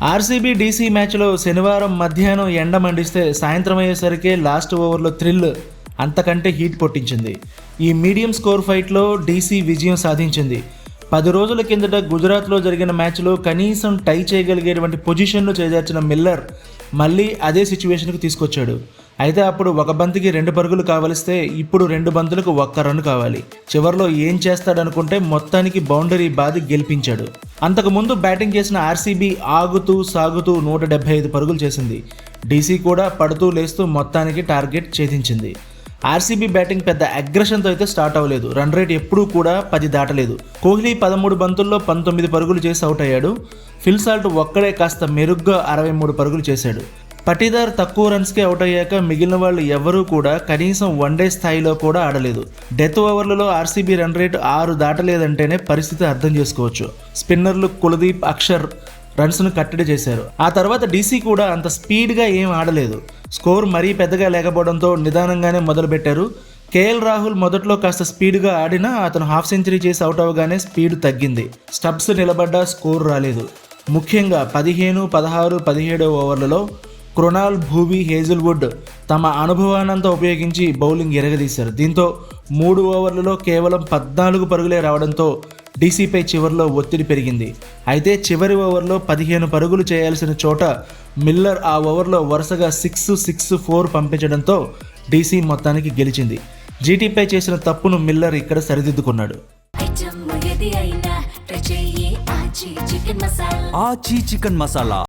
RCB DC మ్యాచ్లో శనివారం మధ్యాహ్నం ఎండ మండిస్తే సాయంత్రం అయ్యేసరికి లాస్ట్ ఓవర్లో థ్రిల్ అంతకంటే హీట్ పొట్టించింది. ఈ మీడియం స్కోర్ ఫైట్లో డీసీ విజయం సాధించింది. 10 రోజుల కిందట గుజరాత్లో జరిగిన మ్యాచ్లో కనీసం టై చేయగలిగేటువంటి పొజిషన్లో చేజార్చిన మిల్లర్ మళ్ళీ అదే సిచ్యువేషన్కి తీసుకొచ్చాడు. అయితే అప్పుడు ఒక బంతికి 2 పరుగులు కావలిస్తే ఇప్పుడు 2 బంతులకు 1 రన్ కావాలి. చివరిలో ఏం చేస్తాడనుకుంటే మొత్తానికి బౌండరీ బాది గెలిపించాడు. అంతకుముందు బ్యాటింగ్ చేసిన ఆర్సీబీ ఆగుతూ సాగుతూ 175 పరుగులు చేసింది. డీసీ కూడా పడుతూ లేస్తూ మొత్తానికి టార్గెట్ ఛేదించింది. ఆర్సీబీ బ్యాటింగ్ పెద్ద అగ్రెషన్తో అయితే స్టార్ట్ అవ్వలేదు. రన్ రేట్ ఎప్పుడూ కూడా 10 దాటలేదు. కోహ్లీ 13 బంతుల్లో 19 పరుగులు చేసి అవుట్ అయ్యాడు. ఫిల్ సాల్ట్ ఒక్కడే కాస్త మెరుగ్గా 63 పరుగులు చేశాడు. పటీదార్ తక్కువ రన్స్కే అవుట్ అయ్యాక మిగిలిన వాళ్ళు ఎవరూ కూడా కనీసం వన్డే స్థాయిలో కూడా ఆడలేదు. డెత్ ఓవర్లలో ఆర్సీబీ రన్ రేట్ 6 దాటలేదంటేనే పరిస్థితి అర్థం చేసుకోవచ్చు. స్పిన్నర్లు కులదీప్, అక్షర్ రన్స్ను కట్టడి చేశారు. ఆ తర్వాత డీసీ కూడా అంత స్పీడ్గా ఏం ఆడలేదు. స్కోర్ మరీ పెద్దగా లేకపోవడంతో నిదానంగానే మొదలుపెట్టారు. కేఎల్ రాహుల్ మొదట్లో కాస్త స్పీడ్గా ఆడినా అతను హాఫ్ సెంచరీ చేసి అవుట్ అవ్వగానే స్పీడ్ తగ్గింది. స్టబ్స్ నిలబడ్డా స్కోర్ రాలేదు. ముఖ్యంగా 15, 16, 17 ఓవర్లలో కృణాల్, భూవీ, హేజిల్వుడ్ తమ అనుభవానంతా ఉపయోగించి బౌలింగ్ ఎరగదీశారు. దీంతో 3 ఓవర్లలో కేవలం 14 పరుగులే రావడంతో డీసీపై చివరిలో ఒత్తిడి పెరిగింది. అయితే చివరి ఓవర్లో 15 పరుగులు చేయాల్సిన చోట మిల్లర్ ఆ ఓవర్లో వరుసగా 6, 6, 4 పంపించడంతో డీసీ మొత్తానికి గెలిచింది. జీటీపై చేసిన తప్పును మిల్లర్ ఇక్కడ సరిదిద్దుకున్నాడు. ఆచి చికెన్ మసాలా